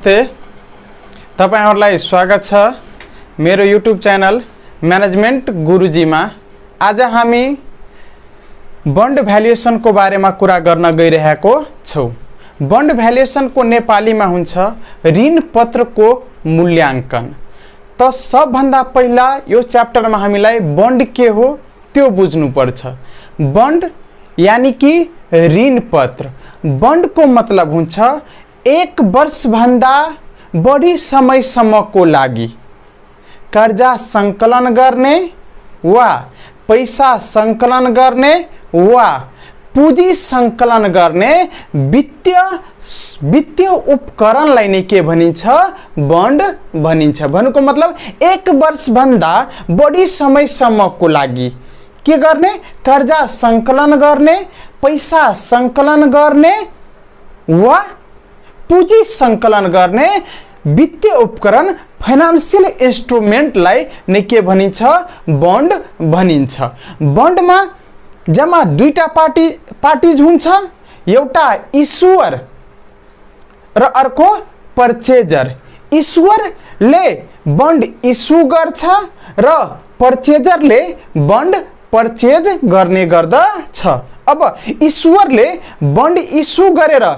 नमस्ते, तपाईहरुलाई स्वागत छ मेरो युट्युब च्यानल म्यानेजमेन्ट गुरुजीमा। आज हामी बन्ड भ्यालुएसनको बारेमा कुरा गर्न गइरहेको छौं। बन्ड भ्यालुएसनको नेपालीमा हुन्छ ऋण पत्रको मूल्याङ्कन। त सबभन्दा पहिला यो च्याप्टरमा हामीलाई बन्ड के हो त्यो बुझ्नु पर्छ। बन्ड यानी कि ऋण पत्र। बन्डको मतलब हुन्छ 1 वर्षभन्दा बढी समयसम्मको लागि कर्जा सङ्कलन गर्ने वा पैसा सङ्कलन गर्ने वा पुँजी सङ्कलन गर्ने वित्तीय उपकरणलाई नै के भनिन्छ? बन्ड भनिन्छ। भन्नुको मतलब 1 वर्षभन्दा बढी समयसम्मको लागि के गर्ने? कर्जा सङ्कलन गर्ने, पैसा सङ्कलन गर्ने वा पुँजी सङ्कलन गर्ने वित्तीय उपकरण फाइनान्शियल इन्स्ट्रुमेन्टलाई नै के भनिन्छ? बन्ड भनिन्छ। बन्डमा जम्मा दुईटा पार्टीज हुन्छ, एउटा इस्युअर र अर्को पर्चेजर। इस्युअरले बन्ड इस्यु गर्छ र पर्चेजरले बन्ड पर्चेज गर्ने गर्दछ। अब इस्युअरले बन्ड इस्यु गरेर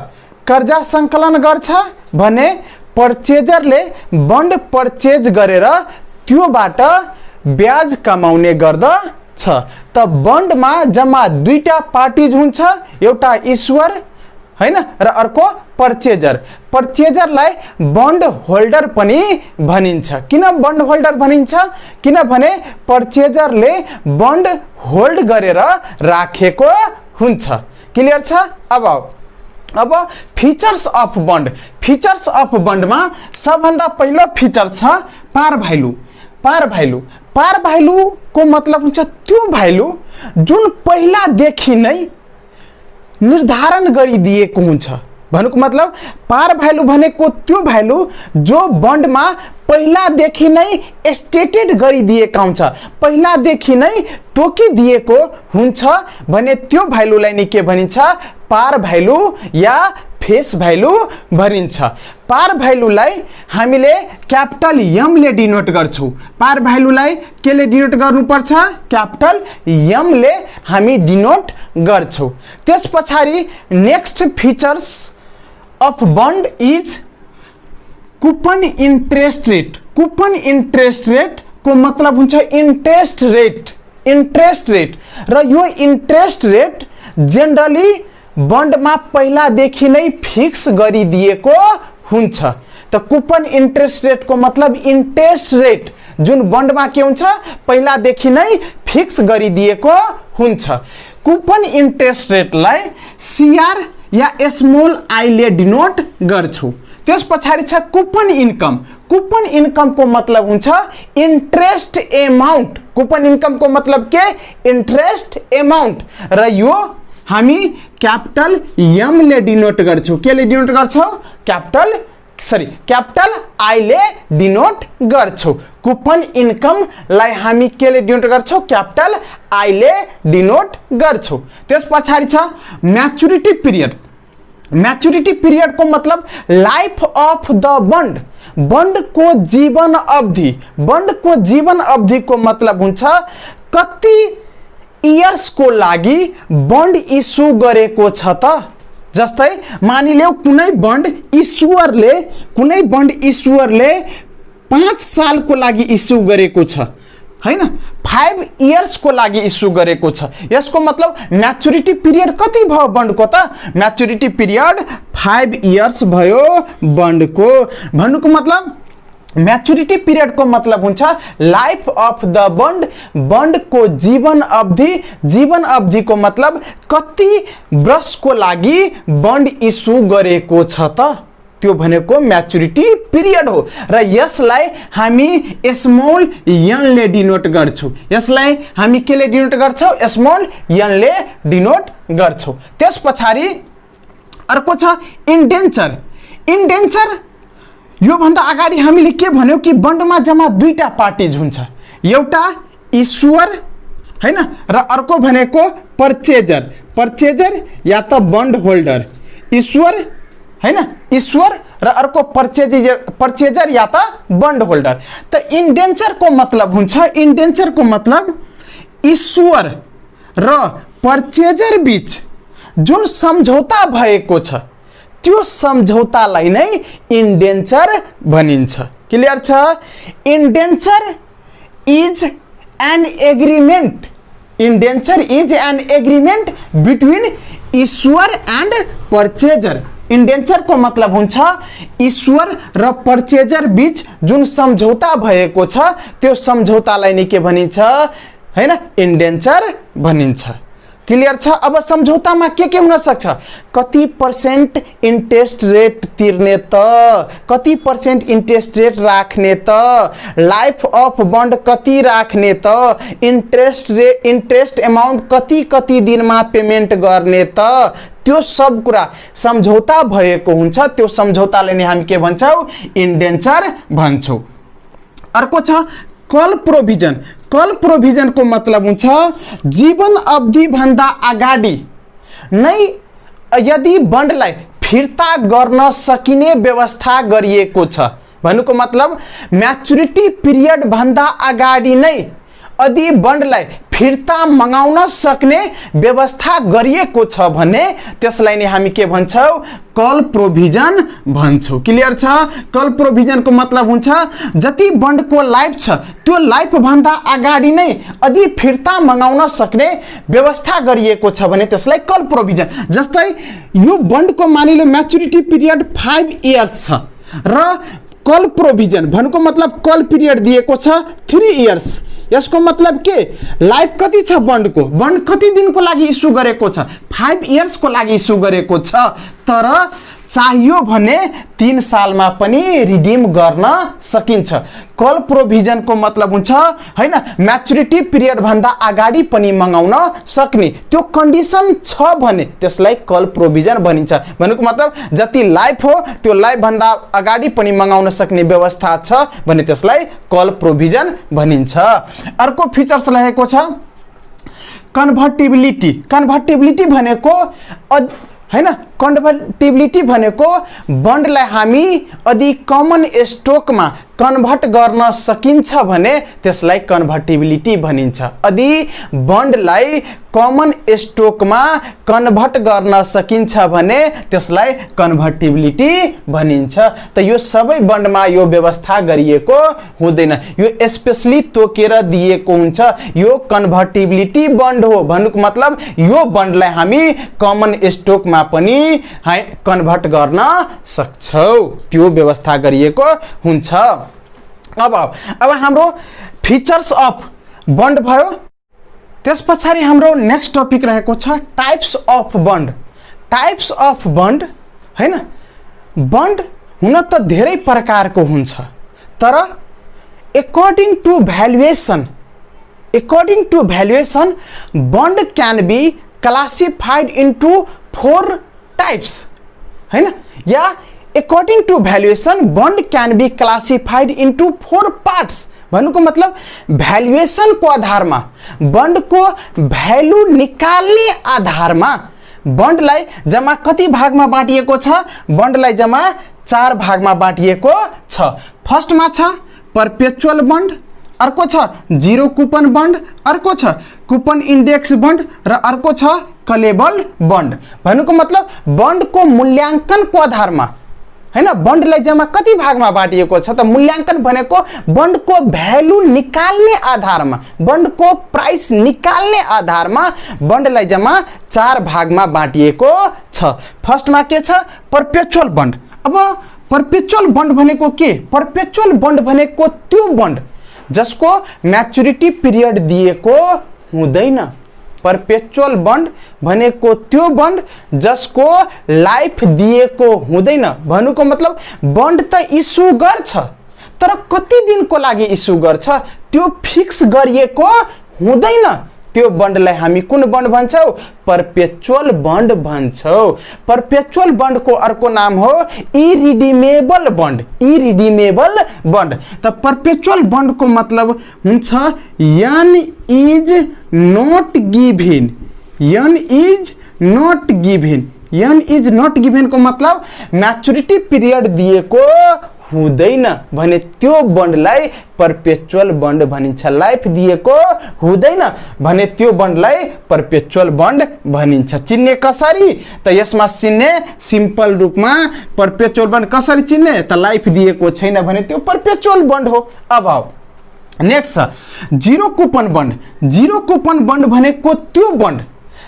कर्जा सङ्कलन गर्छ भने पर्चेजरले बन्ड पर्चेज गरेर त्योबाट ब्याज कमाउने गर्दछ। त बन्डमा जम्मा दुईटा पार्टीज हुन्छ, एउटा इस्युअर हैन र अर्को पर्चेजर। पर्चेजरलाई बन्ड होल्डर पनि भनिन्छ। किन बन्ड होल्डर भनिन्छ? किनभने पर्चेजरले बन्ड होल्ड गरेर राखेको हुन्छ। क्लियर छ? अब features of bond. Features of बन्डमा सबभन्दा पहिलो फीचर छ पार भ्यालु। पार भ्यालुको मतलब हुन्छ त्यो भ्यालु जुन पहिलादेखि नै निर्धारण गरिदिएको हुन्छ। भन्नुको मतलब पार भ्यालु भनेको त्यो भ्यालु जो बन्डमा पहिलादेखि नै स्टेटेड गरिदिएका हुन्छ, पहिलादेखि नै तोकिदिएको हुन्छ भने त्यो भ्यालुलाई नै के भनिन्छ? पार भ्यालु या फेस भ्यालु भनिन्छ। पार भ्यालुलाई हामीले क्यापिटल एम ले डिनोट गर्छौं। पार भ्यालुलाई केले डिनोट गर्नुपर्छ? क्यापिटल एम ले हामी डिनोट गर्छौं। त्यसपछि next features of bond is coupon interest rate. Coupon interest rate को मतलब हुन्छ इन्ट्रेस्ट रेट र यो इन्ट्रेस्ट रेट जेनरली बन्डमा पहिलादेखि नै फिक्स गरिदिएको हुन्छ। त कुपन इन्ट्रेस्ट रेट को मतलब इन्ट्रेस्ट रेट जुन बन्डमा के हुन्छ? पहिलादेखि नै फिक्स गरिदिएको हुन्छ। कुपन इन्ट्रेस्ट रेटलाई सीआर या स्मॉल आई ले डिनोट गर्छौं। त्यसपछि छ कुपन इन्कम। कुपन इन्कम को मतलब हुन्छ इन्ट्रेस्ट एमाउन्ट। कुपन इन्कम को मतलब के? इन्ट्रेस्ट एमाउन्ट र यो हामी क्यापिटल एम ले डिनोट गर्छौं। के ले डिनोट गर्छौं? क्यापिटल आई ले डिनोट गर्छौं। कुपन इन्कम लाई हामी के ले डिनोट गर्छौं? क्यापिटल आई ले डिनोट गर्छौं। त्यसपछि छ म्याच्युरिटी पिरियड। म्याच्युरिटी पिरियड को मतलब life of the bond. Bond को जीवन अवधि। बन्ड को जीवन अवधि को मतलब हुन्छ कति इयर्स को लागि बन्ड इस्यु गरेको छ त। जस्तै मानिलियो कुनै बन्ड इस्युअरले 5 साल को लागि इस्यु गरेको छ हैन, 5 इयर्स को लागि इस्यु गरेको छ। यसको मतलब म्याच्युरिटी पिरियड कति भयो बन्डको त? म्याच्युरिटी पिरियड 5 इयर्स भयो बन्डको। भन्नुको मतलब म्याच्युरिटी पिरियड को मतलब हुन्छ life of the bond. Bond को जीवन अवधि को मतलब कति वर्ष को लागि बन्ड इस्यु गरेको छ त, त्यो भनेको म्याच्युरिटी पिरियड हो। र यसलाई हामी स्मॉल एन ले डिनोट गर्छौं। यसलाई हामी के ले डिनोट गर्छौं? स्मॉल एन ले डिनोट गर्छौं। त्यसपछि अर्को छ इन्डेन्चर। इन्डेन्चर यो भन्दा अगाडि हामीले के भन्यौ कि बन्डमा जम्मा दुईटा पार्टीज हुन्छ, एउटा इस्युअर हैन र अर्को भनेको पर्चेजर या त बन्ड होल्डर। इस्युअर हैन ईश्वर र अर्को पर्चेजर या त बन्ड होल्डर। त इन्डेन्चर को मतलब हुन्छ, इन्डेन्चर को मतलब ईश्वर र पर्चेजर बीच जुन सम्झौता भएको छ त्यो सम्झौतालाई नै इन्डेन्चर भनिन्छ। क्लियर छ? Indenture is an agreement, indenture is an agreement between issuer and purchaser. Indenture को मतलब हुन्छ ईश्वर र परचेजर बीच जुन सम्झौता भएको छ त्यो सम्झौतालाई नै के भनिन्छ हैन, इंडेंचर भनिन्छ। क्लियर छ? अब सम्झौतामा के हुन सक्छ, कति % इन्ट्रेस्ट रेट तिर्ने त, कति % इन्ट्रेस्ट रेट राख्ने त, लाइफ अफ बन्ड कति राख्ने त, इन्ट्रेस्ट अमाउन्ट कति दिनमा पेमेन्ट गर्ने त, त्यो सब कुरा सम्झौता भएको हुन्छ। त्यो सम्झौतालाई नै हामी के भन्छौं, इन्डेन्चर भन्छौं। अर्को छ कल प्रोभिजन। कल प्रोभिजन को मतलब हुन्छ जीवन अवधि भन्दा अगाडि नै यदि बन्डलाई फिर्ता गर्न सकिने व्यवस्था गरिएको छ, भन्नुको मतलब म्याचुरिटी पिरियड भन्दा अगाडि नै यदि बन्डलाई फिर्ता मगाउन सक्ने व्यवस्था गरिएको छ भने त्यसलाई नै हामी के भन्छौं, कल प्रोभिजन भन्छौं। क्लियर छ? कल प्रोभिजन को मतलब हुन्छ जति बन्डको लाइफ छ त्यो लाइफ भन्दा अगाडि नै यदि फिर्ता मगाउन सक्ने व्यवस्था गरिएको छ भने त्यसलाई कल प्रोभिजन। जस्तै यो बन्डको मानिलो म्याचुरिटी पिरियड 5 इयर्स छ र कल प्रोभिजन भन्नुको मतलब कल पिरियड दिएको छ 3 इयर्स। यसको मतलब के, लाइफ कति छ बन्डको, बन्ड कति दिनको लागि इस्यु गरेको छ, 5 इयर्स को लागि इस्यु गरेको छ, तर चाहियो भने 3 सालमा पनि रिडिम गर्न सकिन्छ। कल प्रोभिजन को मतलब हुन्छ हैन म्याचुरिटी पिरियड भन्दा अगाडि पनि मंगाउन सक्ने, त्यो कन्डिसन छ भने त्यसलाई कल प्रोभिजन भनिन्छ। भन्नुको मतलब जति लाइफ हो त्यो लाइफ भन्दा अगाडि पनि मंगाउन सक्ने व्यवस्था छ भने त्यसलाई कल प्रोभिजन भनिन्छ। अर्को फिचर्स रहेको छ कन्भर्टिबिलिटी। कन्भर्टिबिलिटी भनेको हैन, कन्भर्टिबिलिटी भनेको बन्डलाई हामी यदि कमन स्टोकमा कन्भर्ट गर्न सकिन्छ भने त्यसलाई कन्भर्टिबिलिटी भनिन्छ। यदि बन्डलाई कमन स्टोकमा कन्भर्ट गर्न सकिन्छ भने त्यसलाई कन्भर्टिबिलिटी भनिन्छ। त यो सबै बन्डमा यो व्यवस्था गरिएको हुँदैन, यो स्पेशली तोकेर दिएको हुन्छ। यो कन्भर्टिबिलिटी बन्ड हो भन्नुको मतलब यो बन्डलाई हामी कमन स्टोकमा पनि कन्भर्ट गर्न सक्छौं, त्यो व्यवस्था गरिएको हुन्छ। अब हाम्रो फिचर्स अफ बन्ड भयो। त्यसपछि हाम्रो नेक्स्ट टपिक रहेको छ types of bond. Types of bond हैन, बन्ड हुन त धेरै प्रकारको हुन्छ, तर according to valuation bond can be classified into 4 types हैन, या according to valuation bond can be classified into 4 parts. भन्नुको मतलब भ्यालुएसन को आधारमा, बन्ड को भ्यालु निकाल्ने आधारमा बन्डलाई जम्मा कति भागमा बाँडिएको छ, बन्डलाई जम्मा 4 भागमा बाँडिएको छ। फर्स्टमा छ परपेचुअल बन्ड, अर्को छ जीरो कुपन बन्ड, अर्को छ कुपन इंडेक्स बन्ड र अर्को छ कलेबल बन्ड। भन्नुको मतलब बन्ड को मूल्यांकन को आधारमा हैन, बन्डलाई जम्मा कति भागमा बाँडिएको छ त मूल्यांकन भनेको बन्ड को भ्यालु निकाल्ने आधारमा, बन्ड को प्राइस निकाल्ने आधारमा बन्डलाई जम्मा 4 भागमा बाँडिएको छ। फर्स्टमा के छ परपेचुअल बन्ड। अब परपेचुअल बन्ड भनेको के, परपेचुअल बन्ड भनेको त्यो बन्ड जसको म्याचुरिटी पिरियड दिएको हुँदैन। परपेचुअल बन्ड भनेको त्यो बन्ड जसको लाइफ दिएको हुँदैन। भन्नुको मतलब बन्ड त इस्यु गर्छ तर कति दिनको लागि इस्यु गर्छ त्यो फिक्स गरिएको हुँदैन। त्यो बन्डलाई हामी कुन बन्ड भन्छौं, परपेचुअल बन्ड भन्छौं। परपेचुअल बन्ड को अर्को नाम हो इरिडीमेबल बन्ड। Irredeemable bond. त परपेचुअल बन्ड को मतलब हुन्छ N is not given, N is not given N is not given को मतलब म्याचुरिटी पिरियड दिएको हुँदैन भने त्यो बन्डलाई पर्पेचुअल बन्ड भनिन्छ। लाइफ दिएको हुँदैन भने त्यो बन्डलाई पर्पेचुअल बन्ड भनिन्छ। चिन्ने कसरी त यसमा चिन्ने सिम्पल रूपमा पर्पेचुअल बन्ड कसरी चिन्ने त लाइफ दिएको छैन भने त्यो पर्पेचुअल बन्ड हो। अब नेक्स्ट छ zero coupon bond. Zero coupon bond भनेको त्यो बन्ड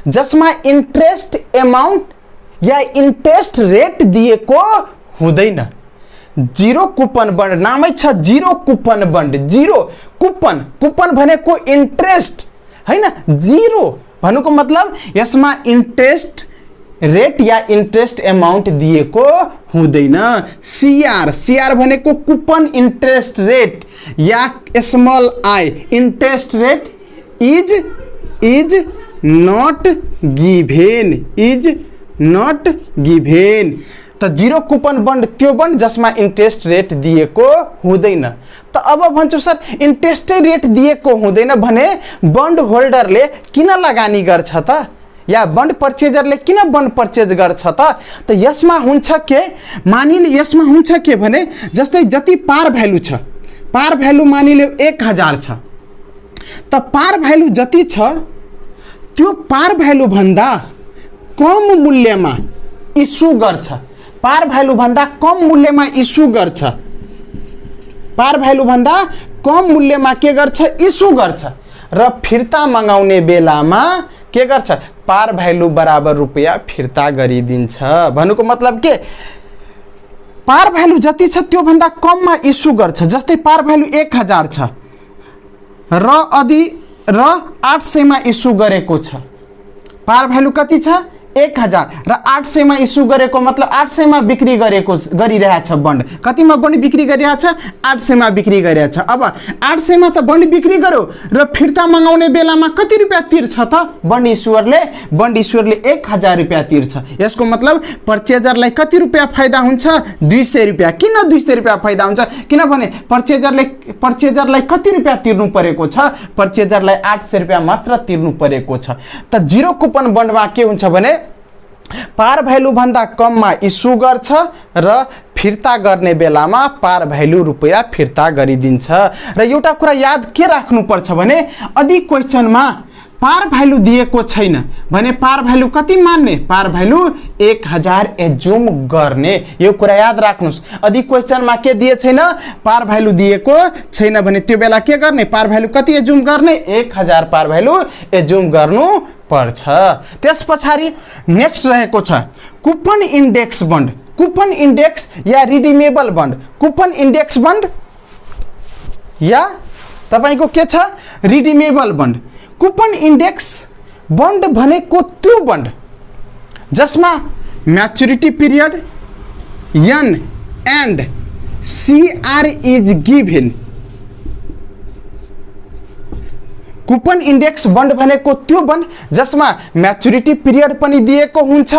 जसमा इन्ट्रेस्ट एमाउन्ट या इन्ट्रेस्ट रेट दिएको हुँदैन। जीरो कुपन बन्ड नामै छ zero coupon bond. Zero coupon, coupon भनेको इन्ट्रेस्ट हैन, जीरो भन्नुको मतलब यसमा इन्ट्रेस्ट रेट या इन्ट्रेस्ट एमाउन्ट दिएको हुँदैन। सीआर, सीआर भनेको कुपन इन्ट्रेस्ट रेट या small I interest rate is not given, is not given. त जीरो कुपन बन्ड त्यो बन्ड जसमा इन्ट्रेस्ट रेट दिएको हुँदैन। त अब भन्छु सर इन्ट्रेस्ट रेट दिएको हुँदैन भने बन्ड होल्डरले किन लगानी गर्छ त, या बन्ड पर्चेजरले किन बन्ड पर्चेज गर्छ त यसमा हुन्छ के, मानिले यसमा हुन्छ के भने जस्तै जति पार भ्यालु छ, पार भ्यालु मानिले 1000 छ, त पार भ्यालु जति छ त्यो पार भ्यालु भन्दा कम मूल्यमा इस्यु गर्छ। पार भ्यालु भन्दा कम मूल्यमा इस्यु गर्छ, पार भ्यालु भन्दा कम मूल्यमा के गर्छ, इस्यु गर्छ र फिर्ता मगाउने बेलामा के गर्छ, पार भ्यालु बराबर रुपैयाँ फिर्ता गरिदिन्छ। भन्नुको मतलब के, पार भ्यालु जति छ त्यो भन्दा कममा इस्यु गर्छ। जस्तै पार भ्यालु 1000 छ र 800 मा इस्यु गरेको छ। पार भ्यालु कति छ 1000 र 800 मा इस्यु गरेको मतलब 800 मा बिक्री गरिरहेछ बन्ड। कतिमा बन्ड बिक्री गरिरहेछ, 800 मा बिक्री गरिरहेछ। अब 800 मा त बन्ड बिक्री गर्यो र फिर्ता मगाउने बेलामा कति रुपैयाँ तिर्छ त बन्ड इस्युअरले, बन्ड इस्युअरले 1000 रुपैयाँ तिर्छ। यसको मतलब पर्चेजरलाई कति रुपैयाँ फाइदा हुन्छ, 200 रुपैयाँ। किन 200 रुपैयाँ फाइदा हुन्छ, किनभने पर्चेजरलाई कति रुपैयाँ तिर्नु परेको छ, पर्चेजरलाई 800 रुपैयाँ मात्र तिर्नु परेको छ। त जीरो कुपन बन्डमा के हुन्छ भने पार भ्यालु भन्दा कममा इस्यु गर्छ र फिर्ता गर्ने बेलामा पार भ्यालु रुपैयाँ फिर्ता गरिदिन्छ। र एउटा कुरा याद के राख्नुपर्छ भने अधिक क्वेसनमा पार भ्यालु दिएको छैन भने पार भ्यालु कति मान्ने, पार भ्यालु 1000 एज्युम गर्ने। यो कुरा याद राख्नुस्। अधिक क्वेसनमा के दिए छैन, पार भ्यालु दिएको छैन भने त्यो बेला के गर्ने, पार भ्यालु कति एज्युम गर्ने, 1000 पार भ्यालु एज्युम गर्नु पर्छ। त्यस पछाडि नेक्स्ट रहेको छ coupon index bond. Coupon index या redeemable bond. Coupon index bond या तपाईको के छ, redeemable bond. Coupon index bond भनेको त्यो बन्ड जसमा maturity period N and CR is given. Coupon index bond भनेको त्यो बन्ड जसमा म्याचुरिटी पिरियड पनि दिएको हुन्छ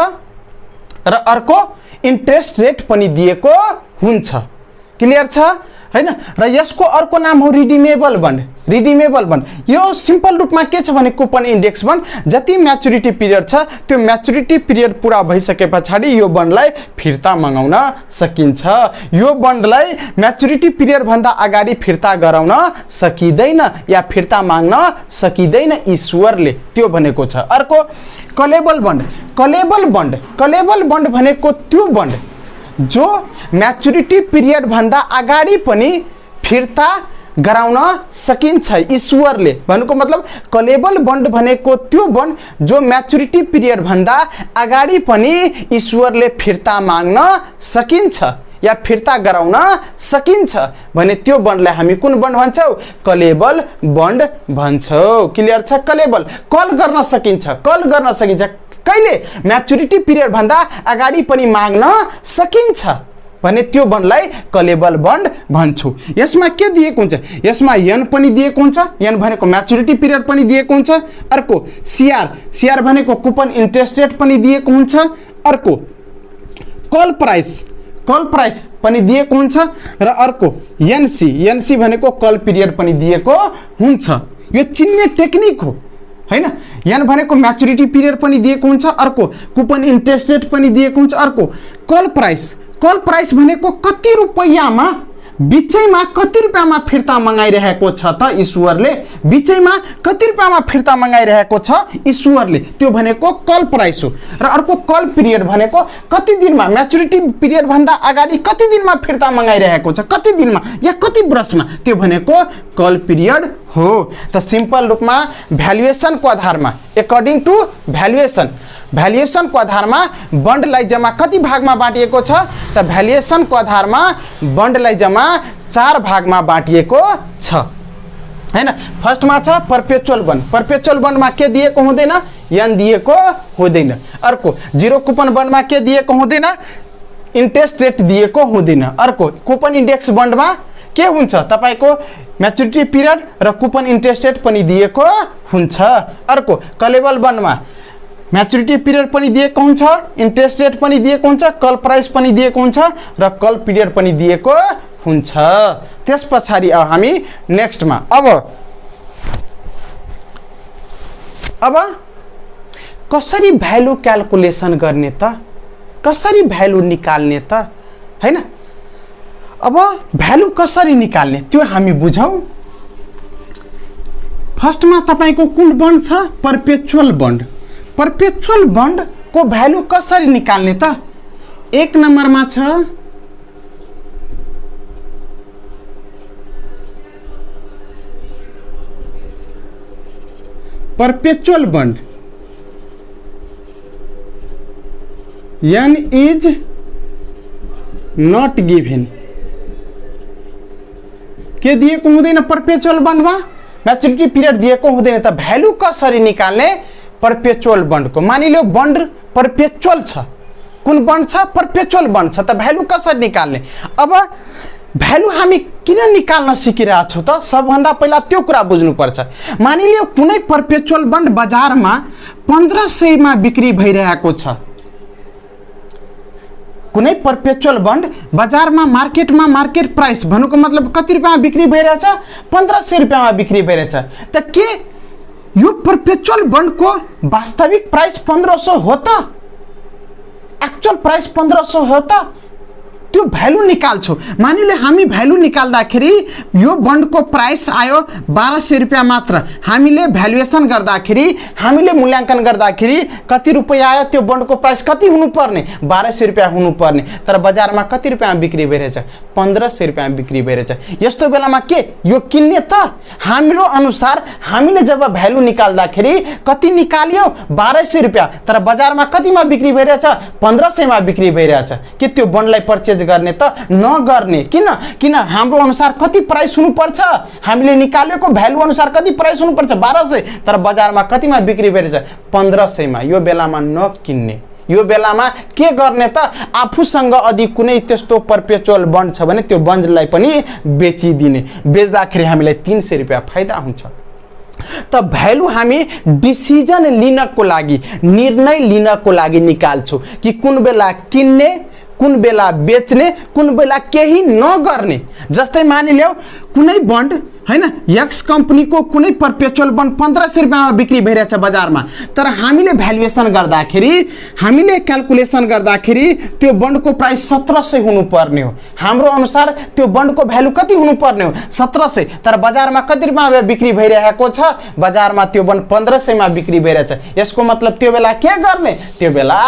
र अर्को इन्ट्रेस्ट रेट पनि दिएको हुन्छ। क्लियर छ हैन। र यसको अर्को नाम हो रिडिमेबल बन्ड। रिडिमेबल बन्ड यो सिम्पल रूपमा के छ भने कुपन इन्डेक्स बन्ड जति म्याचुरिटी पिरियड छ त्यो म्याचुरिटी पिरियड पूरा भइसके पछाडि यो बन्डलाई फिर्ता मगाउन सकिन्छ। यो बन्डलाई म्याचुरिटी पिरियड भन्दा अगाडि फिर्ता गराउन सकिँदैन या फिर्ता माग्न सकिँदैन इस्युअरले, त्यो भनेको छ। अर्को कलेबल बन्ड। कलेबल बन्ड, कलेबल बन्ड भनेको त्यो बन्ड जो म्याचुरिटी पिरियड भन्दा अगाडि पनि फिर्ता गराउन सकिन्छ इस्युअरले। भन्नुको मतलब कलेबल बन्ड भनेको त्यो बन्ड जो म्याचुरिटी पिरियड भन्दा अगाडि पनि इस्युअरले फिर्ता माग्न सकिन्छ या फिर्ता गराउन सकिन्छ भने त्यो बन्डलाई हामी कुन बन्ड भन्छौँ, कलेबल बन्ड भन्छौँ। क्लियर छ। कलेबल कल गर्न सकिन्छ, कल गर्न सकिन्छ कहिले, म्याचुरिटी पिरियड भन्दा अगाडि पनि माग्न सकिन्छ भने त्यो बन्डलाई कलेबल बन्ड भन्छौँ। यसमा के दिएको हुन्छ, यसमा एन पनि दिएको हुन्छ, एन भनेको म्याचुरिटी पिरियड पनि दिएको हुन्छ। अर्को सीआर, सीआर भनेको कुपन इन्ट्रेस्ट रेट पनि दिएको हुन्छ। अर्को कल प्राइस, कल प्राइस पनि दिएको हुन्छ र अर्को एनसी, एनसी भनेको कल पिरियड पनि दिएको हुन्छ। यो चिन्ने टेक्निक हो हैन। यहाँ भनेको म्याचुरिटी पिरियड पनि दिएको हुन्छ, अर्को कुपन इन्ट्रेस्ट रेट पनि दिएको हुन्छ, अर्को कल प्राइस भनेको कति रुपैयाँमा बिचैमा कति रुपैयाँमा फिर्ता मगाइरहेको छ त इस्युअरले, बिचैमा कति रुपैयाँमा फिर्ता मगाइरहेको छ इस्युअरले, त्यो भनेको कल प्राइस हो। र अर्को कल पिरियड भनेको कति दिनमा, म्याचुरिटी पिरियड भन्दा अगाडि कति दिनमा फिर्ता मगाइरहेको छ, कति दिनमा या कति वर्षमा, त्यो भनेको कल पिरियड हो। त सिम्पल रूपमा भ्यालुएसनको आधारमा, एकर्डिङ टु भ्यालुएसनको आधारमा बन्डलाई जम्मा कति भागमा बाँडिएको छ त भ्यालुएसनको आधारमा बन्डलाई जम्मा 4 भागमा बाँडिएको छ हैन। फर्स्टमा छ पर्पेचुअल बन्डमा के दिएको हुँदैन, एन दिएको हुँदैन। अर्को जीरो कुपन बन्डमा के दिएको हुँदैन, इन्ट्रेस्ट रेट दिएको हुँदैन। अर्को कुपन इन्डेक्स बन्डमा के हुन्छ, तपाईको म्याचुरिटी पिरियड र कुपन इन्ट्रेस्ट रेट पनि दिएको हुन्छ। अर्को कलेबल बन्डमा म्याचुरिटी पिरियड पनि दिएको हुन्छ, इन्ट्रेस्ट रेट पनि दिएको हुन्छ, कल प्राइस पनि दिएको हुन्छ र कल पिरियड पनि दिएको हुन्छ। त्यस पछाडि हामी नेक्स्टमा अब कसरी भ्यालु क्याल्कुलेसन गर्ने त, कसरी भ्यालु निकाल्ने त हैन। अब भ्यालु कसरी निकाल्ने त्यो हामी बुझौँ। फर्स्टमा तपाईको कुन बन्ड छ, पर्पेचुअल बन्ड को भ्यालु कसरी निकाल्ने त। 1 नम्बरमा छ perpetual bond, n is not given, के दिएको हुँदैन पर्पेचुअल बन्डमा, म्याचुरिटी पिरियड दिएको हुँदैन। त भ्यालु कसरी निकाल्ने पर्पेचुअल बन्डको। मानिलियो बन्ड पर्पेचुअल छ, कुन बन्ड छ, पर्पेचुअल बन्ड छ, त भ्यालु कसरी निकाल्ने। अब भ्यालु हामी किन निकाल्न सिकिरहेको छौँ त, सबभन्दा पहिला त्यो कुरा बुझ्नुपर्छ। मानिलियो कुनै पर्पेचुअल बन्ड बजारमा 1500 मा बिक्री भइरहेको छ, कुनै पर्पेचुअल बन्ड बजारमा मार्केटमा मार्केट प्राइस भन्नुको मतलब कति रुपैयाँमा बिक्री भइरहेछ, 1500 रुपैयाँमा बिक्री भइरहेछ। त के यो पर्पेचुअल बन्डको वास्तविक प्राइस 1500 हो त, एक्चुअल प्राइस 1500 हो त, त्यो भ्यालु निकाल्छौँ। मानिले हामी भ्यालु निकाल्दाखेरि यो बन्डको प्राइस आयो 1200 रुपैयाँ मात्र, हामीले भ्यालुएसन गर्दाखेरि, हामीले मूल्याङ्कन गर्दाखेरि कति रुपैयाँ आयो, त्यो बन्डको प्राइस कति हुनुपर्ने, 1200 रुपैयाँ हुनुपर्ने, तर बजारमा कति रुपैयाँ बिक्री भइरहेछ, 1500 रुपैयाँ बिक्री भइरहेछ। यस्तो बेलामा के यो किन्ने त, हाम्रो अनुसार हामीले जब भ्यालु निकाल्दाखेरि कति निकाल्यो, 1200 रुपैयाँ, तर बजारमा कतिमा बिक्री भइरहेछ, 1500 मा बिक्री भइरहेछ। के त्यो बन्डलाई पर्चेज गर्ने त नगर्ने, किन हाम्रो अनुसार कति प्राइस हुनुपर्छ, हामीले निकालेको भ्यालु अनुसार कति प्राइस हुनुपर्छ, 1200, तर बजारमा कतिमा बिक्री भइरहेछ, 1500 मा। यो बेलामा नकिन्ने, यो बेलामा के गर्ने त, आफूसँग यदि कुनै त्यस्तो पर्पेचुअल बन्ड छ भने त्यो बन्डलाई पनि बेचिदिने, बेच्दाखेरि हामीलाई 300 रुपैयाँ फाइदा हुन्छ। त भ्यालु हामी डिसिजन लिनको लागि, निर्णय लिनको लागि निकाल्छौँ कि कुन बेला किन्ने, कुन बेला बेच्ने, कुन बेला केही नगर्ने। जस्तै मानिलियो कुनै बन्ड हैन, एक्स कम्पनीको कुनै पर्पेचुअल बन्ड 1500 रुपैयाँमा बिक्री भइरहेछ बजारमा, तर हामीले भ्यालुएसन गर्दाखेरि, हामीले क्याल्कुलेसन गर्दाखेरि त्यो बन्डको प्राइस 1700 हुनुपर्ने हो। हाम्रो अनुसार त्यो बन्डको भ्यालु कति हुनुपर्ने हो, 1700, तर बजारमा कति रुपैयाँमा बिक्री भइरहेको छ, बजारमा त्यो बन्ड 1500 मा बिक्री भइरहेछ। यसको मतलब त्यो बेला के गर्ने, त्यो बेला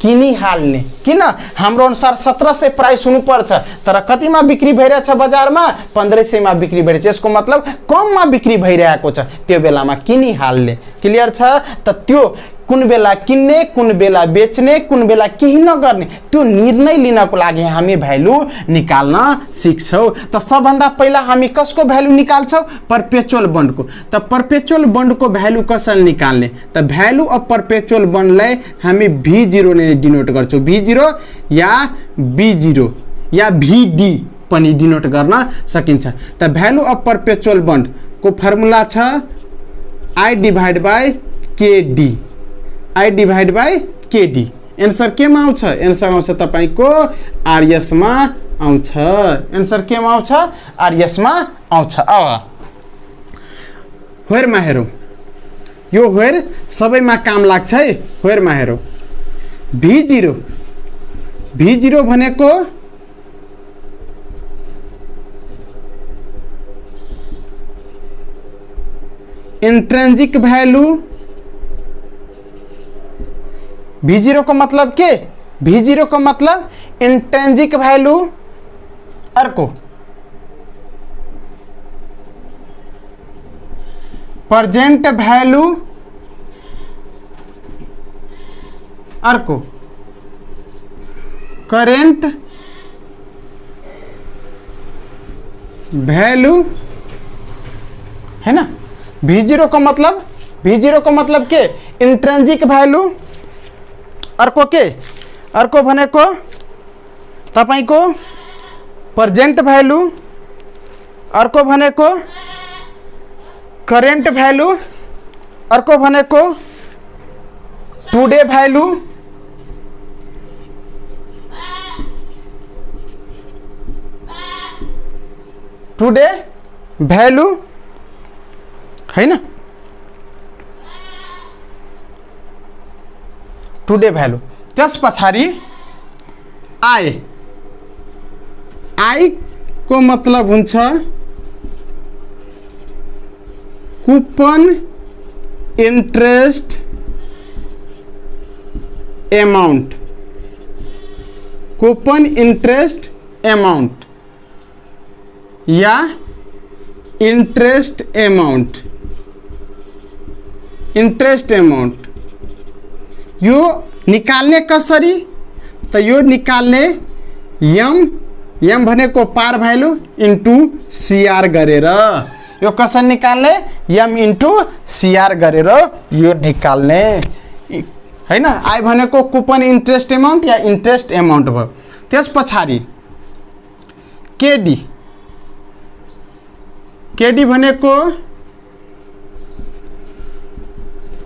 किनिहाल्ने। किन, हाम्रो अनुसार 1700 प्राइस हुनुपर्छ, तर कतिमा बिक्री भइरहेछ बजारमा, 1500 मा बिक्री भइरहेछ। यसको मतलब कममा बिक्री भइरहेको छ, त्यो बेलामा किनिहाल्ने। क्लियर छ त। त्यो कुन बेला किन्ने, कुन बेला बेच्ने, कुन बेला केही नगर्ने, त्यो निर्णय लिनको लागि हामी भ्यालु निकाल्न सिक्छौँ। त सबभन्दा पहिला हामी कसको भ्यालु निकाल्छौँ, पर्पेचुअल बन्डको। त पर्पेचुअल बन्डको भ्यालु कसरी निकाल्ने, त भ्यालु अफ पर्पेचुअल बन्डलाई हामी V0 ने डिनोट गर्छौँ, V0 या B0 या VD पनि डिनोट गर्न सकिन्छ। त भ्यालु अफ पर्पेचुअल बन्ड को फर्मुला छ I divide by KD, I divide by KD। Answer केमा आउँछ, एन्सर आउँछ तपाईको RS मा आउँछ, एन्सर केमा आउँछ, RS मा आउँछ। अब हेरमा हेरौँ, यो वेयर सबैमा काम लाग्छ है। वेयरमा हेरौँ V0 भनेको इंट्रेंजिक भ्यालु। V0 को मतलब के? V0 को मतलब इंट्रेंजिक भ्यालु। अर्को प्रेजेंट भ्यालु। अर्को करेंट भ्यालु है ना। V0 को मतलब के? Intrinsic value. अर्को के? अर्को भनेको तपाईको प्रेजेंट भ्यालु। अर्को भनेको करेंट भ्यालु। अर्को भनेको टुडे भ्यालु। टुडे भ्यालु है ना। Today value. त्यस पछाडि आई को मतलब हुन्छ coupon interest amount. Coupon interest amount या इंट्रेस्ट अमाउंट। इंट्रेस्ट अमाउंट यो निकाल्ने कसरी? त यो निकाल्ने यम भनेको पार भ्यालु इन्टु सीआर गरेर। यो कसरी निकाल्ने? यम इन्टु सीआर गरेर यो निकाल्ने हैन। आई भनेको कुपन इंट्रेस्ट अमाउंट या इंट्रेस्ट अमाउंट भयो। त्यस पछाडि केडी भनेको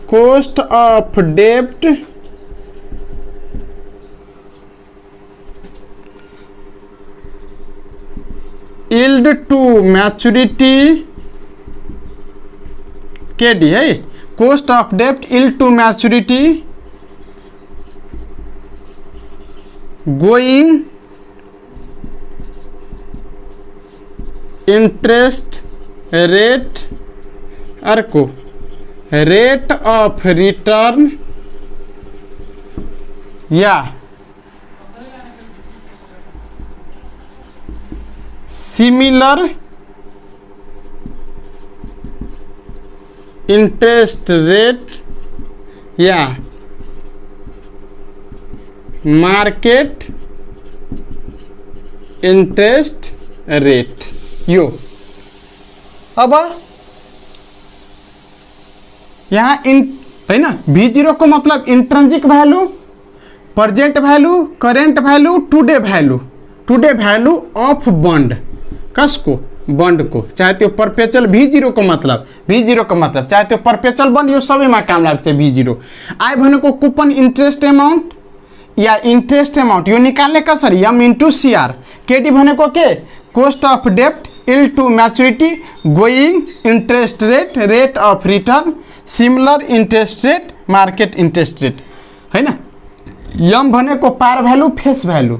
कोस्ट अफ डेब्ट यील्ड टू मैच्योरिटी। केडी है कोस्ट अफ डेब्ट yield to maturity going interest rate. अर्को रेट ऑफ रिटर्न या सिमिलर इंटरेस्ट रेट या मार्केट इंटरेस्ट रेट। यो अब यहाँ है ना। V0 को मतलब intrinsic value, present value, current value, today value. Today value of bond. कसको? बॉन्ड को। चाहे त्यो परपेचुअल V0 को मतलब चाहे त्यो परपेचुअल बॉन्ड यो सबैमा काम लाग्छ V0। आई भनेको कुपन इंट्रेस्ट अमाउंट या इंट्रेस्ट अमाउंट यो निकाल्ने कसरी? M into CR. केडी भनेको के? कोस्ट अफ डेब्ट yield to maturity going interest rate rate of return similar interest rate market interest rate है ना। यम भनेको पार भ्यालु फेस भ्यालु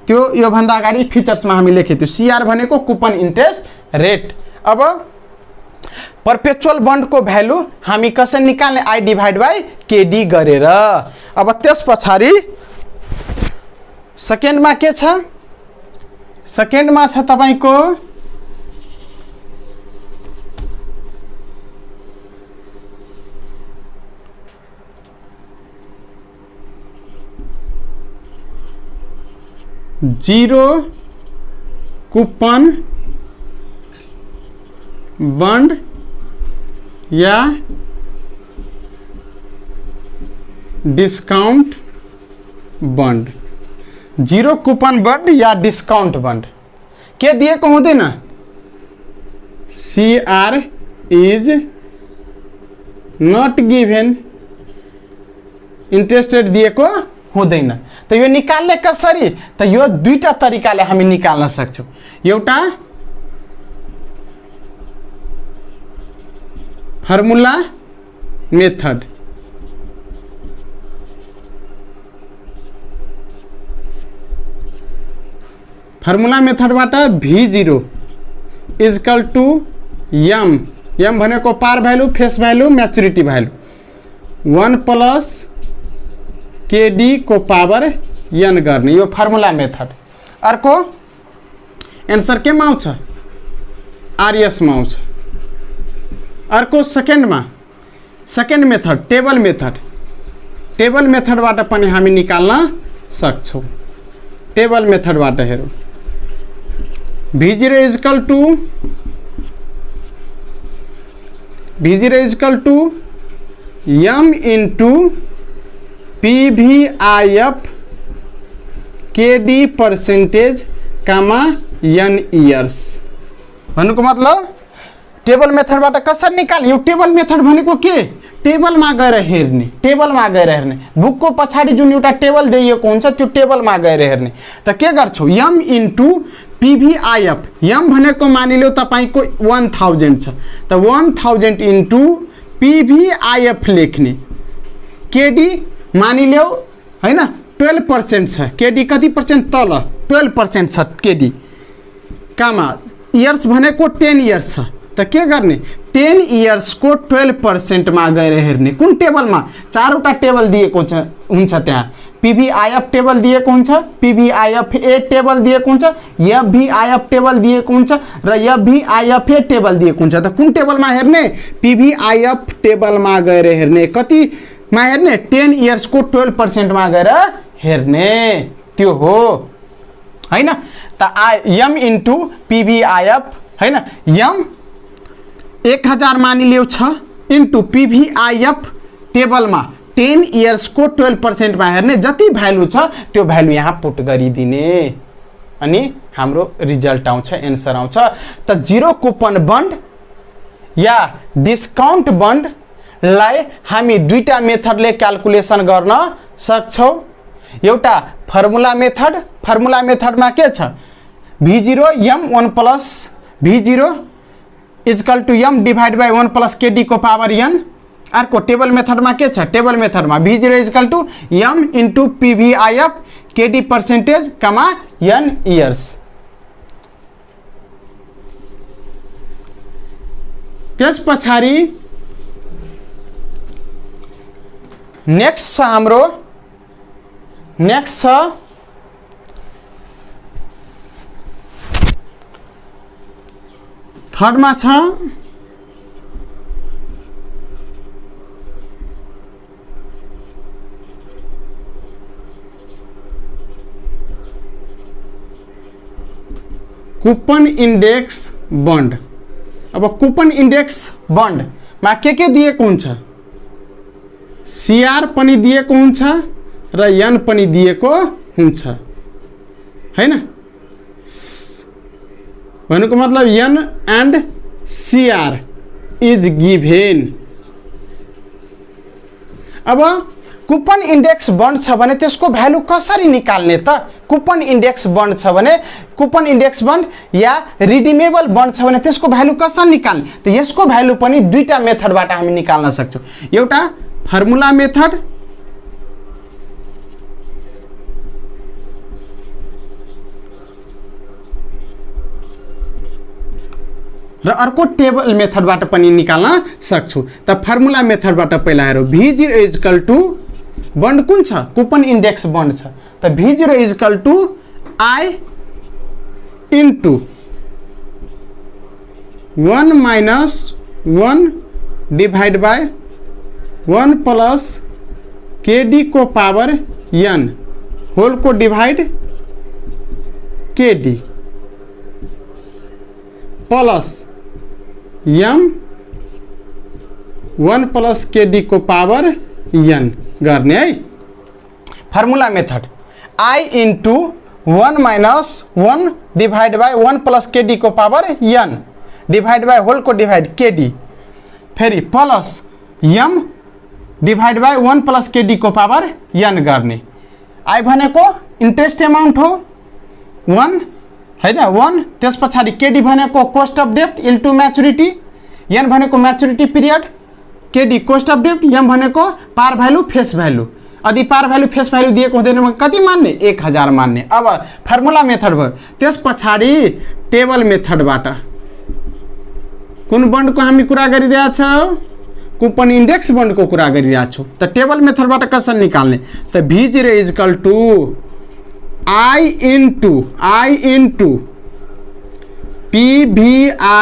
त्यो यो भन्दा अगाडि फिचर्समा हामी लेखेको थियो। सीआर भनेको कुपन इंट्रेस्ट रेट। अब परपेचुअल बॉन्ड को भ्यालु हामी कसरी निकाल्ने? आई डिवाइड बाई केडी गरेर। अब त्यस पछाडि सेकेन्डमा के छ? सेकेन्डमा छ तपाईको जीरो कूपन बॉन्ड या discount bond. Zero coupon bond या डिस्काउंट बॉन्ड के दिएको हुँदैन? CR is not given interest rate दिएको हुँदैन। त यो निकाल्ने कसरी? त यो दुईटा तरिकाले हामी निकाल्न सक्छौं। एउटा फर्मुला मेथड। फर्मुला मेथडबाट V0 is equal to M, M भनेको par value, face value, maturity value 1 plus KD को पावर n गर्ने, यो फर्मुला मेथड। अर्को एन्सर केमा आउँछ? आरएस मा आउँछ। अर्को सेकेन्डमा second method table method, table मेथडबाट पनि हामी निकाल्न सक्छौँ। टेबल मेथडबाट हेरौँ, V0 is equal to m into PVIF KD percentage comma n years. भन्नुको मतलब टेबल मेथडबाट कसरी निकाल्ने? यो टेबल मेथड भनेको के? टेबलमा गएर हेर्ने, टेबलमा गएर हेर्ने। बुकको पछाडि जुन एउटा टेबल दिएको हुन्छ त्यो टेबलमा गएर हेर्ने। त के गर्छौ? m इन्टु PVIF, m भनेको मानिलियो तपाईको 1000 छ, त 1000 इन्टु PVIF लेख्ने। KD मानिलियो हैन 12% छ, KD कति पर्सेन्ट तल? 12% छ KD, कामा इयर्स भनेको 10 इयर्स छ। त के गर्ने? 10 इयर्स को 12% मा गएर हेर्ने। कुन टेबलमा? चारवटा टेबल दिएको हुन्छ त्यहाँ। PVIF टेबल दिएको हुन्छ, PVIF ए टेबल दिएको हुन्छ, FVIF टेबल दिएको हुन्छ र FVIF ए टेबल दिएको हुन्छ। त कुन टेबलमा हेर्ने? PVIF टेबलमा गएर हेर्ने। कतिमा हेर्ने? 10 इयर्स को 12% मा गएर हेर्ने, त्यो हो हैन। त m इन्टु PVIF हैन, m 1000 मानिलियो छ इन्टु PVIF टेबलमा 10 इयर्स को 12% मा हेर्ने। जति भ्यालु छ त्यो भ्यालु यहाँ पुट गरिदिने अनि हाम्रो रिजल्ट आउँछ, एन्सर आउँछ। त जीरो कुपन बन्ड या डिस्काउन्ट बन्डलाई हामी दुईटा मेथडले क्याल्कुलेसन गर्न सक्छौँ। एउटा फर्मुला मेथड, फर्मुला मेथडमा के छ? V0 m 1 plus V0 is equal to m divide by 1 plus KD को पावर n। अर्को टेबल मेथडमा के छ? टेबल मेथडमा V0 is equal to m into PVIF KD percentage comma n years. त्यस पछाडि नेक्स्ट छ हाम्रो, नेक्स्ट छ थर्डमा छ कुपन इंडेक्स बन्ड। अब कुपन इंडेक्स बन्ड मा के दिएको हुन्छ? CR पनि दिएको हुन्छ र n पनि दिएको हुन्छ हैन। भनेको मतलब n and CR is given. अब कुपन इंडेक्स बन्ड छ भने त्यसको भ्यालु कसरी निकाल्ने त? कुपन इंडेक्स बन्ड छ भने, कुपन इंडेक्स बन्ड या रिडिमेबल बन्ड छ भने त्यसको भ्यालु कसरी निकाल्ने? त यसको भ्यालु पनि दुईटा मेथडबाट हामी निकाल्न सक्छौँ। एउटा फर्मुला मेथड र अर्को टेबल मेथडबाट पनि निकाल्न सक्छौँ। त फर्मुला मेथडबाट पहिला हेरौँ। V0 इजकल टू बन्ड कुन छ? कुपन इंडेक्स बन्ड छ। त V0 is equal to I into 1 minus 1 divide by 1 plus KD को पावर n होल को divide KD plus m 1 plus KD को पावर n गर्ने है। Formula method I into 1 minus 1 divide by 1 plus KD को power n divide by whole को divide KD फेरि plus m divide by 1 plus KD को power n गर्ने। I भनेको interest amount हो 1 है त 1। त्यस पछाडि KD भनेको कोस्ट अफ डेब्ट इन्टु म्याचुरिटी, n भनेको maturity period KD cost of डेब्ट, यम भनेको पार भ्यालु फेस भ्यालु। यदि पार भ्यालु फेस भ्यालु दिएको हुँदैन कति मान्ने 1000 मान्ने। अब फर्मुला मेथड भयो। त्यस पछाडि टेबल मेथडबाट कुन बन्डको हामी कुरा गरिरहेका छौँ? कुपन इन्डेक्स बन्डको कुरा गरिरहेका छौँ। त टेबल मेथडबाट कसरी निकाल्ने? त V0 is equal to I into PVIFA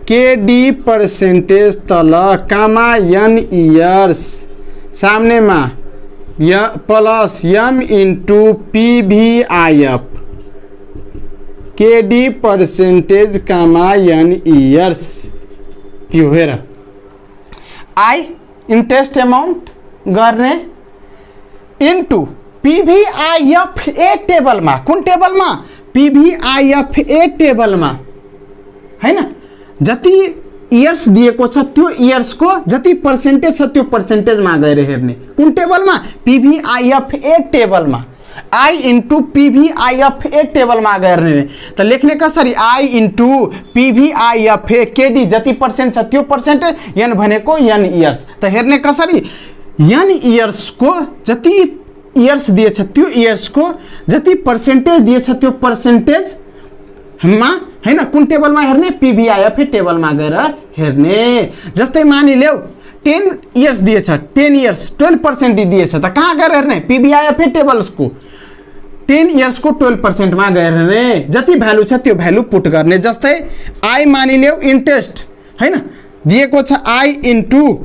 KD percentage तल कामा N इयर्स सामनेमा plus M into PVIF KD percentage comma N years. त्यो हेर I इन्ट्रेस्ट एमाउन्ट गर्ने इन्टु PVIFA टेबलमा। कुन टेबलमा? PVIFA टेबलमा हैन। जति इयर्स दिएको छ त्यो इयर्सको जति पर्सेन्टेज छ त्यो पर्सेन्टेजमा गएर हेर्ने। कुन टेबलमा? PVIFA टेबलमा। I इन्टु PVIFA टेबलमा गएर हेर्ने। त लेख्ने कसरी? I इन्टु PVIFA KD जति पर्सेन्ट छ त्यो पर्सेन्टेज, N भनेको N इयर्स। त हेर्ने कसरी? N इयर्सको जति इयर्स दिएछ त्यो इयर्सको जति पर्सेन्टेज दिएछ त्यो पर्सेन्टेजमा हैन कुन टेबलमा हेर्ने? PVIFA टेबलमा गएर हेर्ने। जस्तै मानिलेऊ 10 इयर्स दिएछ, 10 इयर्स 12% दिएछ, त कहाँ गएर हेर्ने? PVIFA टेबल्सको 10 इयर्सको 12% मा गएर हेर्ने। जति भ्यालु छ त्यो भ्यालु पुट गर्ने। जस्तै I मानिलेऊ इन्ट्रेस्ट हैन दिएको छ, I इन्टु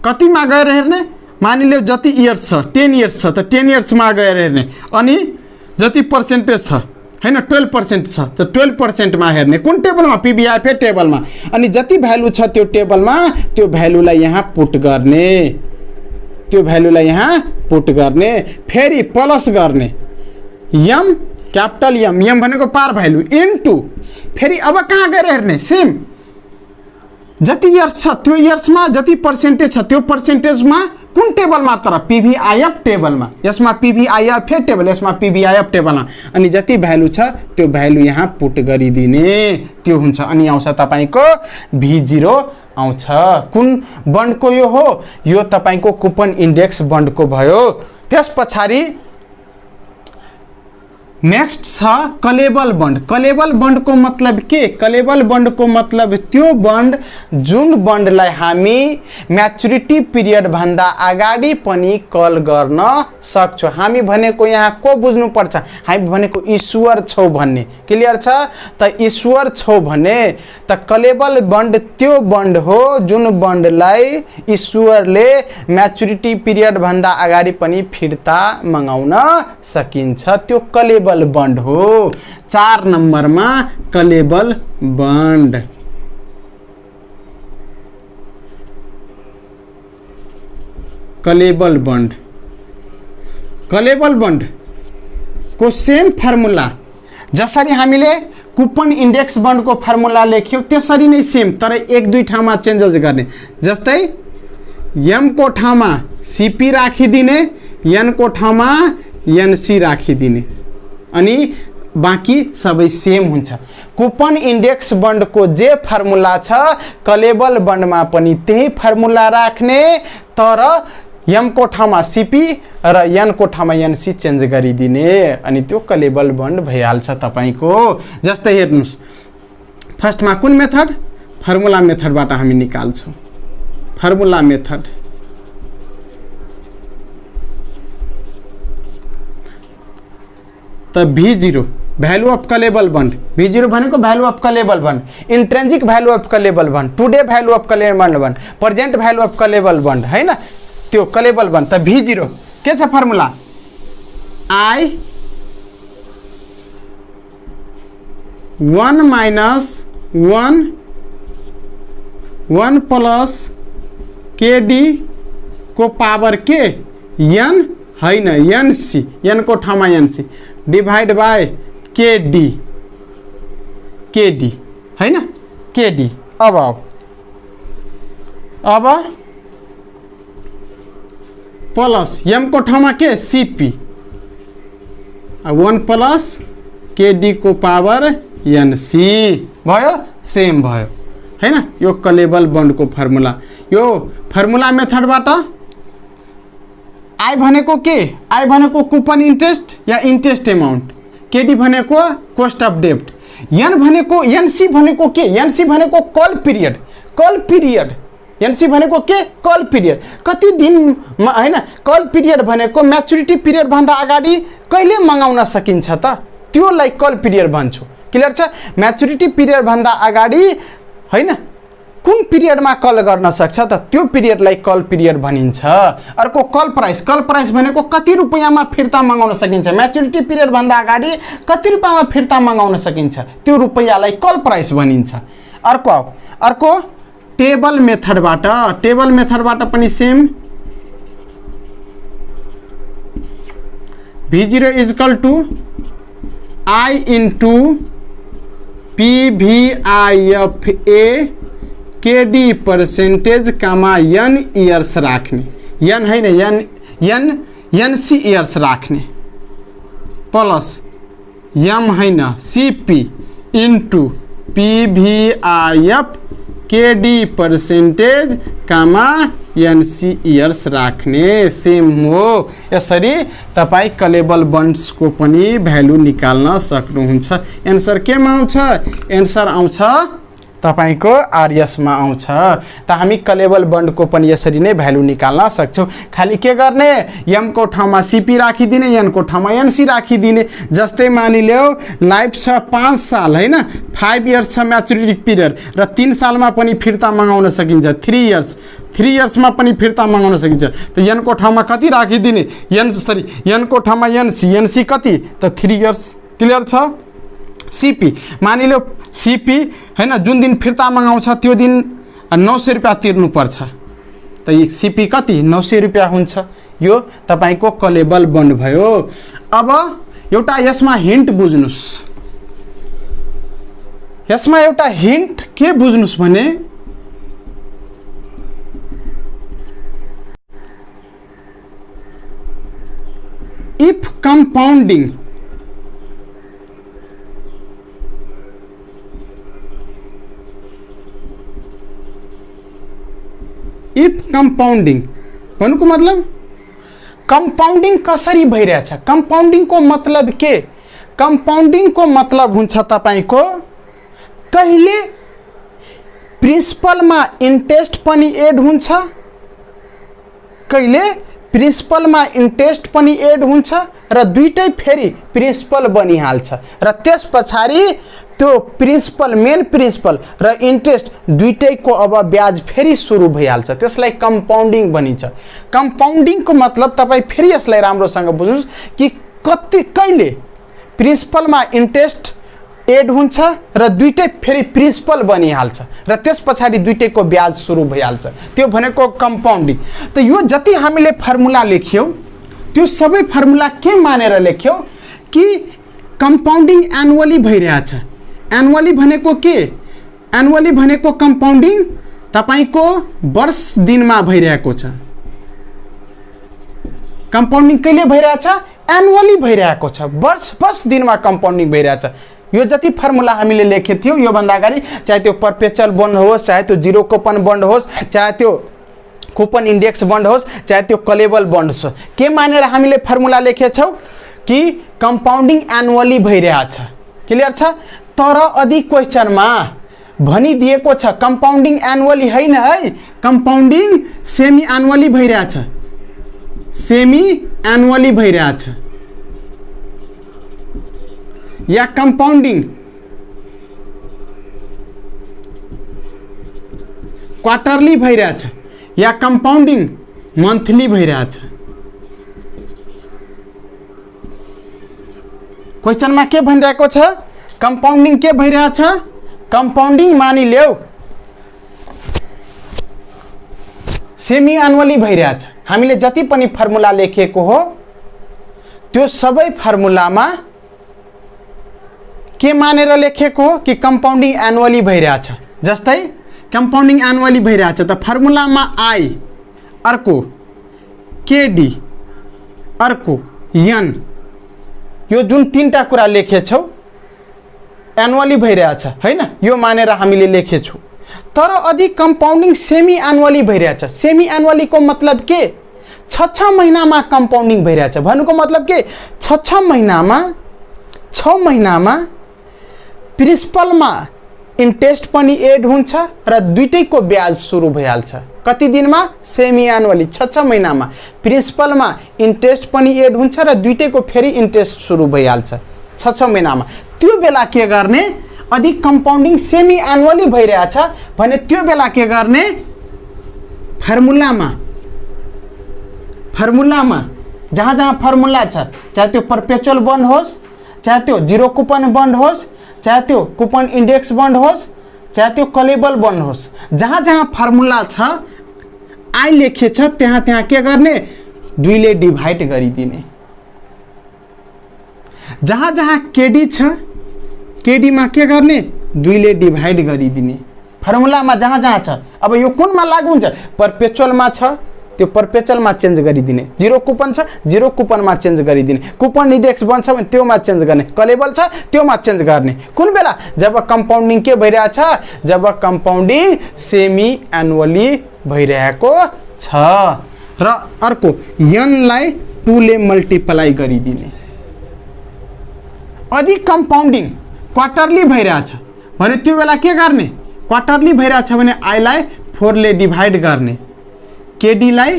कतिमा गएर हेर्ने? मानिलेऊ जति इयर्स छ 10 इयर्स छ त 10 इयर्समा गएर हेर्ने। अनि जति पर्सेन्टेज छ हैन 12% छ त 12% मा हेर्ने। कुन टेबलमा? PVIFA टेबलमा। अनि जति भ्यालु छ त्यो टेबलमा त्यो भ्यालुलाई यहाँ पुट गर्ने। त्यो भ्यालुलाई यहाँ पुट गर्ने। फेरि प्लस गर्ने M क्यापिटल M भनेको पार भ्यालु इन्टु फेरि अब कहाँ गएर हेर्ने? सेम जति इयर्स छ त्यो इयर्समा जति पर्सेन्टेज छ त्यो पर्सेन्टेजमा। कुन टेबलमा? तर PVIF टेबलमा। यसमा PVIFA टेबल, यसमा PVIF टेबलमा। अनि जति भ्यालु छ त्यो भ्यालु यहाँ पुट गरिदिने। त्यो हुन्छ। अनि आउँछ तपाईको V0 आउँछ। कुन बन्डको यो हो? यो तपाईको कुपन इन्डेक्स बन्डको भयो। त्यस पछाडि नेक्स्ट छ कलेबल बन्ड। कलेबल बन्डको मतलब के? कलेबल बन्डको मतलब त्यो बन्ड जुन बन्डलाई हामी म्याचुरिटी पिरियड भन्दा अगाडि पनि कल गर्न सक्छौँ। हामी भनेको यहाँ को बुझ्नु पर्छ? हामी भनेको इस्युअर छौ भन्ने। क्लियर छ? त इस्युअर छौ भने त कलेबल बन्ड त्यो बन्ड हो जुन बन्डलाई इस्युअरले म्याचुरिटी पिरियड भन्दा अगाडि पनि फिर्ता मगाउन सकिन्छ। त्यो कलेबल बन्ड हो। 4 नम्बरमा कलेबल बन्ड। कलेबल बन्ड, कलेबल बन्ड को सेम फर्मुला जसरी हामीले कुपन इन्डेक्स बन्डको फर्मुला लेख्यौं त्यसरी नै सेम, तर 1-2 ठाउँमा चेन्जेस गर्ने। जस्तै M को ठाउँमा CP राखिदिने, N को ठाउँमा NC राखिदिने, अनि बाँकी सबै सेम हुन्छ। कुपन इन्डेक्स बन्डको जे फर्मुला छ कलेबल बन्डमा पनि त्यही फर्मुला राख्ने, तर M को ठाउँमा CP र N को ठाउँमा NC चेन्ज गरिदिने, अनि त्यो कलेबल बन्ड भइहाल्छ तपाईको। जस्तै हेर्नुस्, फर्स्टमा कुन मेथड? फर्मुला मेथडबाट हामी निकाल्छौँ। फर्मुला मेथड त V0 value of callable bond. V0 भनेको value of callable bond, intrinsic value of callable bond, today value of callable bond, present value of callable bond हैन, त्यो कलेबल बन्ड। त V0 के छ formula? I 1 minus 1 plus KD को power के N हैन NC, N को ठाउँमा NC डिवाइड बाय KD हैन KD। अब प्लस M को ठाउँमा के CP, 1 प्लस KD को पावर NC भयो, सेम भयो। हैन। यो कलेबल बन्डको फर्मुला, यो फर्मुला मेथडबाट आई भनेको के, आई भनेको कुपन इन्ट्रेस्ट या इन्ट्रेस्ट एमाउन्ट, केडी भनेको कोस्ट अफ डेब्ट, एन भनेको एनसी भनेको के, एनसी भनेको call period, call period, NC भनेको के कल पिरियड, कति दिनमा हैन। कल पिरियड भनेको म्याचुरिटी पिरियड भन्दा अगाडि कहिले मगाउन सकिन्छ त, त्योलाई कल पिरियड भन्छु। क्लियर छ। म्याचुरिटी पिरियड भन्दा अगाडि हैन कुन पिरियडमा कल गर्न सक्छ त, त्यो पिरियडलाई कल पिरियड भनिन्छ। अर्को कल प्राइस, कल प्राइस भनेको कति रुपैयाँमा फिर्ता मगाउन सकिन्छ, म्याचुरिटी पिरियड भन्दा अगाडि कति रुपैयाँमा फिर्ता मगाउन सकिन्छ, त्यो रुपैयाँलाई कल प्राइस भनिन्छ। अर्को टेबल मेथडबाट, टेबल मेथडबाट पनि same, V0 equal to I into PVIFA KD percentage comma N years राख्ने, एन हैन एनसी इयर्स राख्ने, प्लस एम हैन CP into PVIF KD percentage comma NC years राख्ने, सेम हो। यसरी तपाईँ कलेबल बन्ड्सको पनि भ्यालु निकाल्न सक्नुहुन्छ। एन्सर केमा आउँछ, एन्सर आउँछ तपाईको आरएसमा आउँछ। त हामी कलेबल बन्डको पनि यसरी नै भ्यालु निकाल्न सक्छौँ। खाली के गर्ने, एम को ठाउँमा सीपी राखिदिने, एन को ठाउँमा एनसी राखिदिने। जस्तै मानिलियो लाइफ छ 5 साल हैन, 5 इयर्स छ म्याचुरिटी पिरियड र 3 सालमा पनि फिर्ता मगाउन सकिन्छ, 3 इयर्समा पनि फिर्ता मगाउन सकिन्छ। त एन को ठाउँमा कति राखिदिने, एन को ठाउँमा एनसी कति त 3 इयर्स। क्लियर छ। सीपी मानिलियो सीपी हैन जुन दिन फिर्ता मगाउँछ त्यो दिन 900 रुपैयाँ तिर्नुपर्छ, त सीपी कति 900 रुपैयाँ हुन्छ। यो तपाईको कलेबल बन्ड भयो। अब एउटा यसमा हिन्ट बुझ्नुस्, यसमा एउटा हिन्ट के बुझ्नुस् भने इफ कम्पाउन्डिङ इफ कम्पाउन्डिङ भन्नुको मतलब कम्पाउन्डिङ कसरी भइरहेछ। कम्पाउन्डिङको मतलब के, कम्पाउन्डिङको मतलब हुन्छ तपाईको कहिले प्रिन्सिपलमा इन्ट्रेस्ट पनि एड हुन्छ, कहिले प्रिन्सिपलमा इन्ट्रेस्ट पनि एड हुन्छ र दुईटै फेरि प्रिन्सिपल बनिहाल्छ र त्यस पछाडि त्यो प्रिन्सिपल मेन प्रिन्सिपल र इन्ट्रेस्ट दुईटैको अब ब्याज फेरि सुरु भइहाल्छ, त्यसलाई कम्पाउन्डिङ भनिन्छ। कम्पाउन्डिङको मतलब तपाईँ फेरि यसलाई राम्रोसँग बुझ्नुस् कि कहिले प्रिन्सिपलमा इन्ट्रेस्ट एड हुन्छ र दुईटै फेरि प्रिन्सिपल बनिहाल्छ र त्यस पछाडि दुईटैको ब्याज सुरु भइहाल्छ, त्यो भनेको कम्पाउन्डिङ। त यो जति हामीले फर्मुला लेख्यौँ त्यो सबै फर्मुला के मानेर लेख्यौँ कि कम्पाउन्डिङ एनुअली भइरहेछ। एनुअली भनेको के, एनुअली भनेको कम्पाउन्डिङ तपाईको वर्ष दिनमा भइरहेको छ। कम्पाउन्डिङ कहिले भइरहेछ, एनुअली भइरहेको छ, वर्ष दिनमा कम्पाउन्डिङ भइरहेछ। यो जति फर्मुला हामीले लेखेको थियौँ यो भन्दा अगाडि, चाहे त्यो पर्पेचुअल बन्ड होस्, चाहे त्यो जिरो कुपन बन्ड होस्, चाहे त्यो कुपन इन्डेक्स बन्ड होस्, चाहे त्यो कलेबल बन्ड होस्, के मानेर हामीले फर्मुला लेखेछौँ कि कम्पाउन्डिङ एनुअली भइरहेछ। क्लियर छ। तर अधिक क्वेशनमा भनिदिएको छ कम्पाउन्डिङ एनुअली हैन है, कम्पाउन्डिङ सेमी एनुअली भइरहेछ, सेमी एनुअली भइरहेछ या कम्पाउन्डिङ क्वार्टरली भइरहेछ या कम्पाउन्डिङ मन्थली भइरहेछ। क्वेशनमा के भनिरहेको छ, कम्पाउन्डिङ के भइरहेछ, कम्पाउन्डिङ मानिलेऊ सेमी एनुअली भइरहेछ। हामीले जति पनि फर्मुला लेखेको हो त्यो सबै फर्मुलामा के मानेर लेखेको हो कि कम्पाउन्डिङ एनुअली भइरहेछ। जस्तै कम्पाउन्डिङ एनुअली भइरहेछ त फर्मुलामा आई, अर्को केडी, अर्को एन, यो जुन तीनटा कुरा लेखेछौ एनुअली भइरहेछ हैन, यो मानेर हामीले लेखेछौँ। तर अधिक कम्पाउन्डिङ सेमी एनुअली भइरहेछ। सेमी एनुअलीको मतलब के? 6 महिनामा कम्पाउन्डिङ भइरहेछ। भन्नुको मतलब के? 6 महिनामा प्रिन्सिपलमा इन्ट्रेस्ट पनि एड हुन्छ र दुईटैको ब्याज सुरु भइहाल्छ। कति दिनमा? सेमी एनुअली 6 महिनामा प्रिन्सिपलमा इन्ट्रेस्ट पनि एड हुन्छ र दुईटैको फेरि इन्ट्रेस्ट सुरु भइहाल्छ 6 महिनामा। त्यो बेला के गर्ने? अधिक कम्पाउन्डिङ सेमी एनुअली भइरहेछ भने त्यो बेला के गर्ने? फर्मुलामा जहाँ जहाँ फर्मुला छ, चाहे त्यो पर्पेचुअल बन्ड होस्, चाहे त्यो जीरो कुपन बन्ड होस्, चाहे त्यो कुपन इन्डेक्स बन्ड होस्, चाहे त्यो कलेबल बन्ड होस्, जहाँ जहाँ फर्मुला छ आई लेखिएछ त्यहाँ त्यहाँ के गर्ने? 2 ले डिभाइड गरिदिने। जहाँ जहाँ केडी छ, केडीमा के गर्ने? 2 ले डिभाइड गरिदिने। फर्मुलामा जहाँ जहाँ छ, अब यो कुनमा लागू हुन्छ? पर्पेचुअलमा छ, त्यो पर्पेचुअलमा चेन्ज गरिदिने। जीरो कुपन छ, जीरो कुपनमा चेन्ज गरिदिने। कुपन इन्डेक्स बन्छ भने त्योमा चेन्ज गर्ने। कलेबल छ त्योमा चेन्ज गर्ने। कुन बेला? जब कम्पाउन्डिङ के भइरहेछ? जब कम्पाउन्डिङ सेमी एनुअली भइरहेको छ। र अर्को यनलाई 2 ले मल्टिप्लाई गरिदिने। अधिक कम्पाउन्डिङ क्वार्टरली भइरहेछ भने त्यो बेला के गर्ने? क्वार्टरली भइरहेछ भने आईलाई 4 ले डिभाइड गर्ने, केडीलाई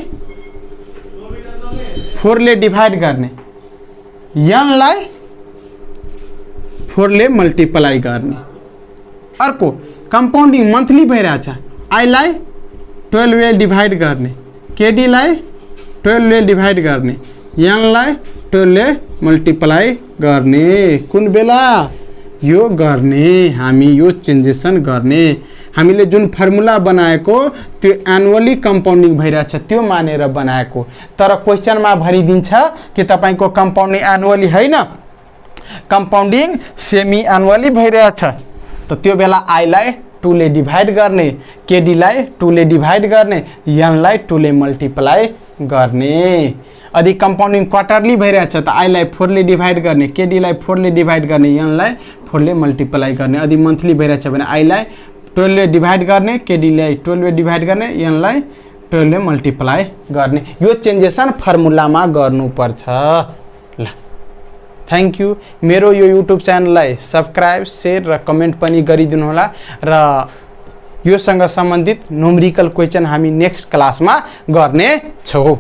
4 ले डिभाइड गर्ने, यनलाई 4 ले मल्टिप्लाई गर्ने। अर्को कम्पाउन्डिङ मन्थली भइरहेछ, आईलाई 12 ले डिभाइड गर्ने, केडीलाई 12 ले डिभाइड गर्ने, यनलाई 12 ले मल्टिप्लाई गर्ने। कुन बेला? यो गर्ने हामी यो चेन्जेसन गर्ने। हामीले जुन फर्मुला बनाएको त्यो एनुअली कम्पाउन्डिङ भइरहेछ त्यो मानेर बनाएको। तर क्वेसनमा भरिदिन्छ कि तपाईको कम्पाउन्डिङ एनुअली होइन, कम्पाउन्डिङ सेमी एनुअली भइरहेछ। त त्यो बेला आईलाई 2 ले डिभाइड गर्ने, केडीलाई 2 ले डिभाइड गर्ने, यनलाई 2 ले मल्टिप्लाई गर्ने। अधिक कम्पाउन्डिङ क्वार्टरली भइरहेछ त आईलाई 4 ले डिभाइड गर्ने, केडीलाई 4 ले डिभाइड गर्ने, यनलाई 4 ले मल्टिप्लाई गर्ने। अधिक मन्थली भइरहेछ भने आईलाई 12 ले डिभाइड गर्ने, केडीलाई 12 ले डिभाइड गर्ने, यनलाई 12 ले मल्टिप्लाई गर्ने। यो चेन्जेसन फर्मुलामा गर्नुपर्छ। ल थ्याङ्क यू। मेरो यो युट्युब च्यानललाई सब्सक्राइब, सेयर र कमेन्ट पनि गरिदिनु होला। र योसँग सम्बन्धित न्युमेरिकल क्वेसन हामी नेक्स्ट क्लासमा गर्ने छौँ।